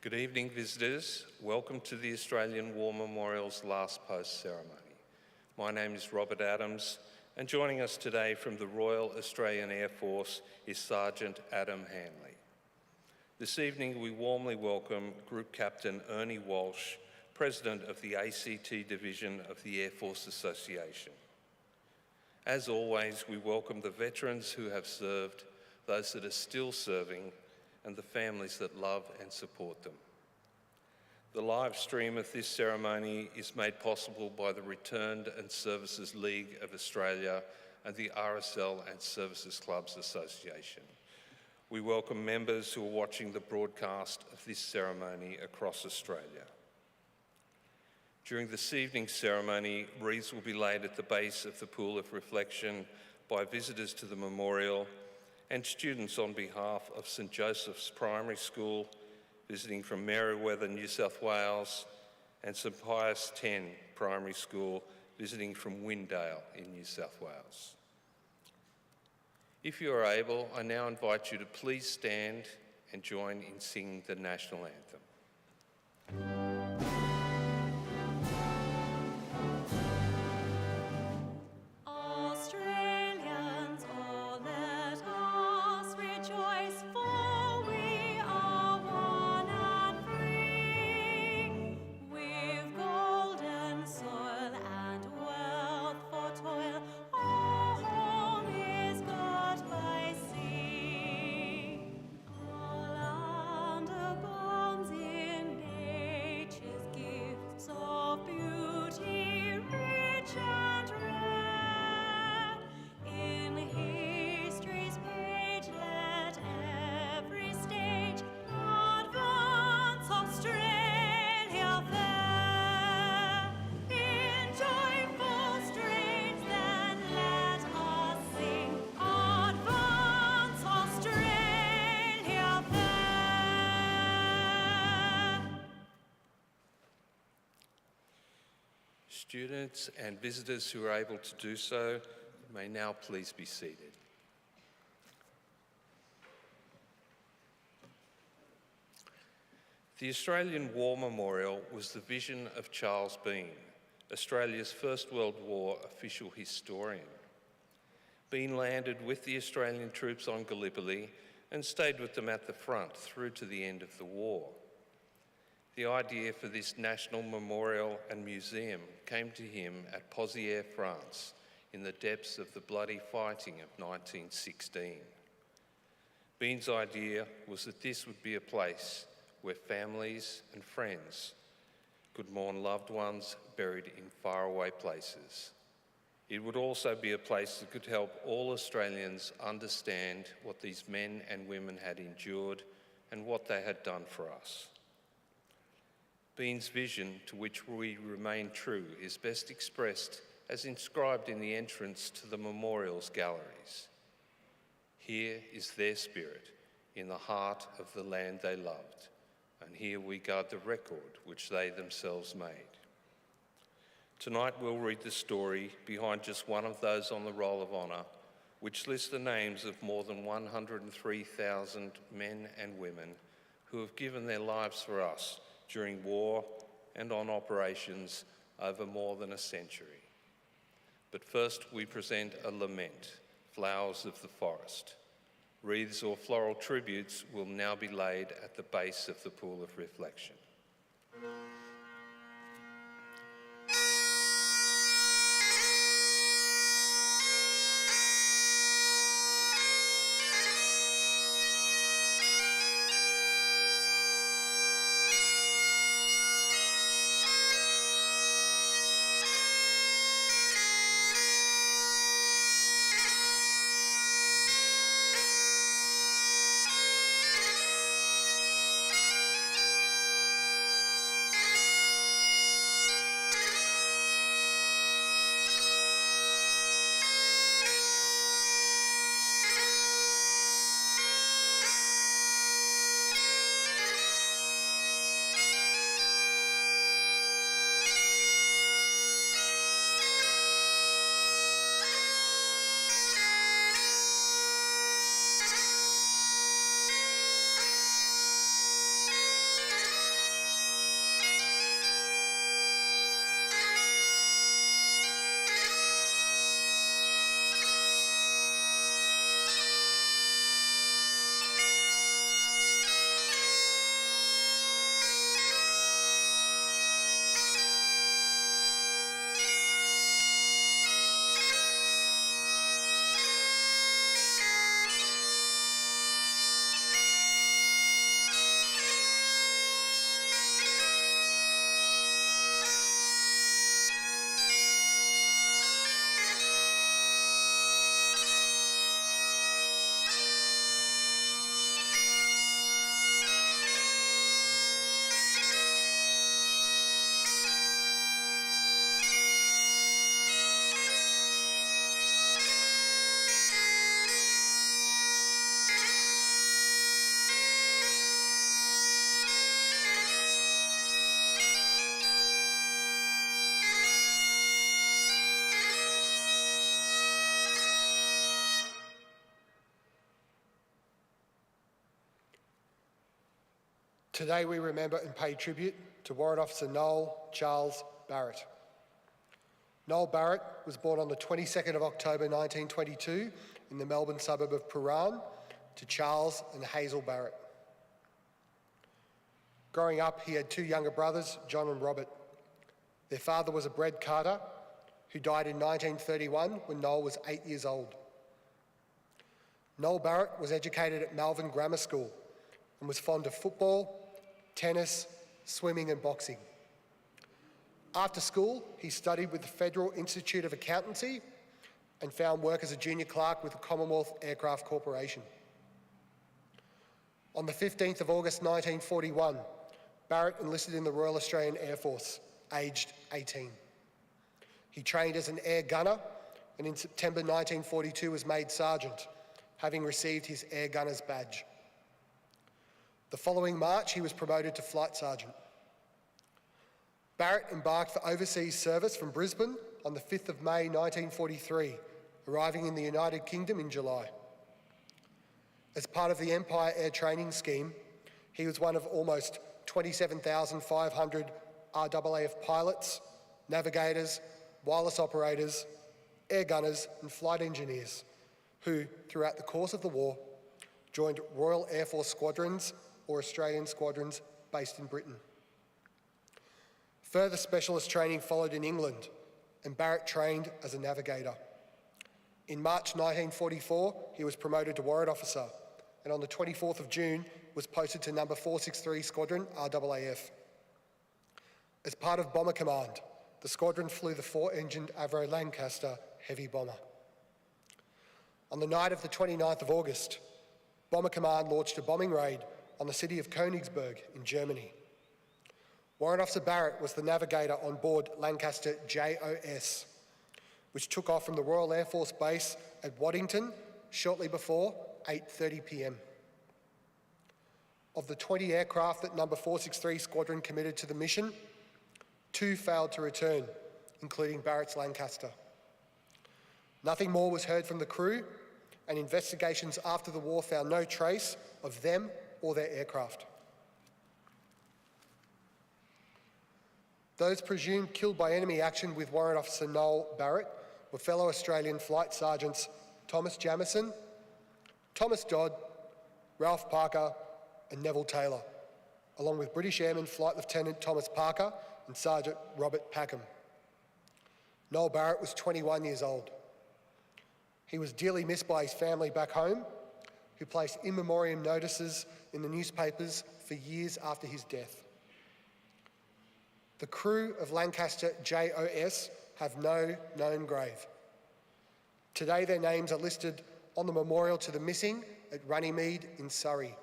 Good evening, visitors. Welcome to the Australian War Memorial's Last Post ceremony. My name is Robert Adams, and joining us today from the Royal Australian Air Force is Sergeant Adam Hanley. This evening, we warmly welcome Group Captain Ernie Walsh, President of the ACT Division of the Air Force Association. As always, we welcome the veterans who have served, those that are still serving, and the families that love and support them. The live stream of this ceremony is made possible by the Returned and Services League of Australia and the RSL and Services Clubs Association. We welcome members who are watching the broadcast of this ceremony across Australia. During this evening's ceremony, wreaths will be laid at the base of the pool of reflection by visitors to the memorial and students on behalf of St Joseph's Primary School, visiting from Merewether, New South Wales, and St Pius X Primary School, visiting from Windale in New South Wales. If you are able, I now invite you to please stand and join in singing the National Anthem. Students and visitors who are able to do so may now please be seated. The Australian War Memorial was the vision of Charles Bean, Australia's First World War official historian. Bean landed with the Australian troops on Gallipoli and stayed with them at the front through to the end of the war. The idea for this national memorial and museum came to him at Pozières, France, in the depths of the bloody fighting of 1916. Bean's idea was that this would be a place where families and friends could mourn loved ones buried in faraway places. It would also be a place that could help all Australians understand what these men and women had endured and what they had done for us. Bean's vision, to which we remain true, is best expressed as inscribed in the entrance to the memorial's galleries. Here is their spirit in the heart of the land they loved, and here we guard the record which they themselves made. Tonight we'll read the story behind just one of those on the Roll of Honour, which lists the names of more than 103,000 men and women who have given their lives for us during war and on operations over more than a century. But first we present a lament, Flowers of the Forest. Wreaths or floral tributes will now be laid at the base of the pool of reflection. Today we remember and pay tribute to Warrant Officer Noel Charles Barrett. Noel Barrett was born on the 22nd of October 1922 in the Melbourne suburb of Prahran to Charles and Hazel Barrett. Growing up, he had two younger brothers, John and Robert. Their father was a bread carter who died in 1931 when Noel was 8 years old. Noel Barrett was educated at Malvern Grammar School and was fond of football, tennis, swimming and boxing. After school, he studied with the Federal Institute of Accountancy and found work as a junior clerk with the Commonwealth Aircraft Corporation. On the 15th of August 1941, Barrett enlisted in the Royal Australian Air Force, aged 18. He trained as an air gunner and in September 1942 was made sergeant, having received his air gunner's badge. The following March, he was promoted to flight sergeant. Barrett embarked for overseas service from Brisbane on the 5th of May 1943, arriving in the United Kingdom in July. As part of the Empire Air Training Scheme, he was one of almost 27,500 RAAF pilots, navigators, wireless operators, air gunners and flight engineers who, throughout the course of the war, joined Royal Air Force squadrons or Australian squadrons based in Britain. Further specialist training followed in England, and Barrett trained as a navigator. In March 1944, he was promoted to warrant officer, and on the 24th of June was posted to number 463 Squadron RAAF. As part of Bomber Command, the squadron flew the four-engined Avro Lancaster heavy bomber. On the night of the 29th of August, Bomber Command launched a bombing raid on the city of Königsberg in Germany. Warrant Officer Barrett was the navigator on board Lancaster JOS, which took off from the Royal Air Force Base at Waddington shortly before 8:30 p.m. Of the 20 aircraft that number 463 Squadron committed to the mission, 2 failed to return, including Barrett's Lancaster. Nothing more was heard from the crew, and investigations after the war found no trace of them or their aircraft. Those presumed killed by enemy action with Warrant Officer Noel Barrett were fellow Australian Flight Sergeants Thomas Jamieson, Thomas Dodd, Ralph Parker and Neville Taylor, along with British Airman Flight Lieutenant Thomas Parker and Sergeant Robert Packham. Noel Barrett was 21 years old. He was dearly missed by his family back home, who placed in memoriam notices in the newspapers for years after his death. The crew of Lancaster JOS have no known grave. Today their names are listed on the memorial to the missing at Runnymede in Surrey.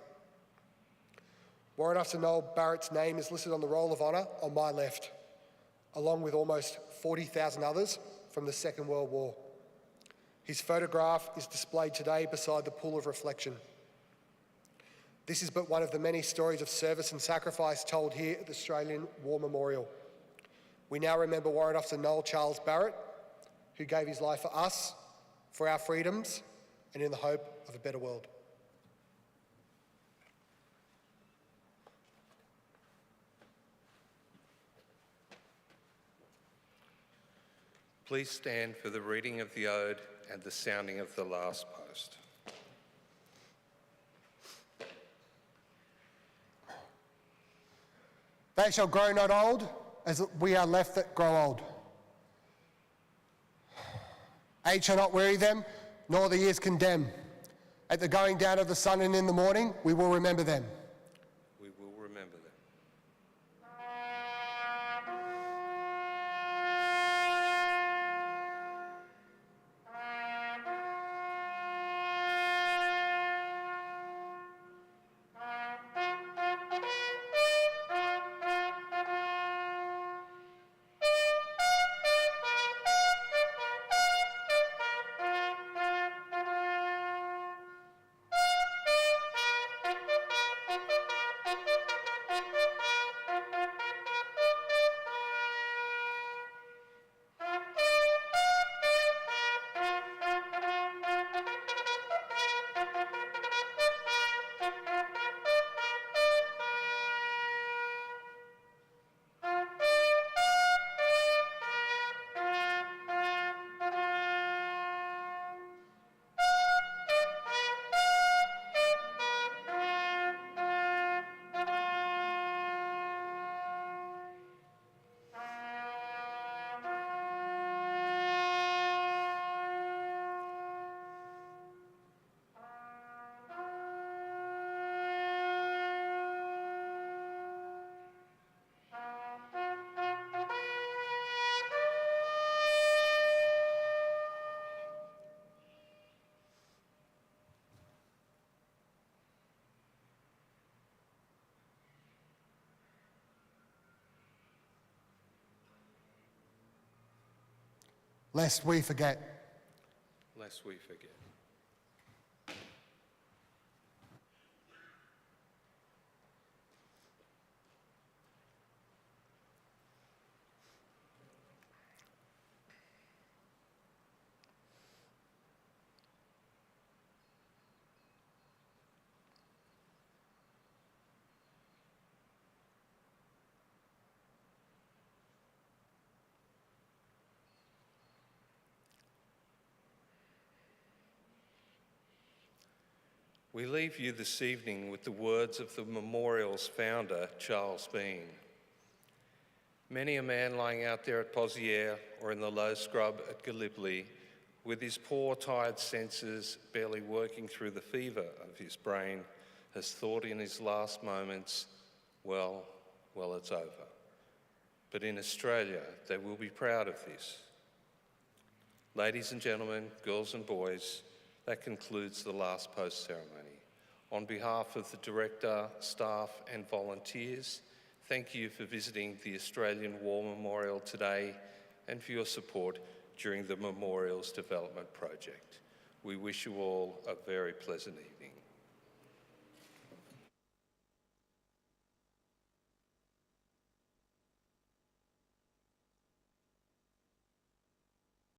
Warrant Officer Noel Barrett's name is listed on the Roll of Honour on my left, along with almost 40,000 others from the Second World War. His photograph is displayed today beside the pool of reflection. This is but one of the many stories of service and sacrifice told here at the Australian War Memorial. We now remember Warrant Officer Noel Charles Barrett, who gave his life for us, for our freedoms, and in the hope of a better world. Please stand for the reading of the ode and the sounding of the last post. They shall grow not old, as we are left that grow old. Age shall not weary them, nor the years condemn. At the going down of the sun and in the morning, we will remember them. We will remember them. lest we forget. Lest we forget. We leave you this evening with the words of the memorial's founder, Charles Bean. Many a man lying out there at Poziere or in the low scrub at Gallipoli, with his poor, tired senses barely working through the fever of his brain, has thought in his last moments, well, it's over. But in Australia, they will be proud of this. Ladies and gentlemen, girls and boys, that concludes the last post ceremony. On behalf of the director, staff and volunteers, thank you for visiting the Australian War Memorial today and for your support during the memorial's development project. We wish you all a very pleasant evening.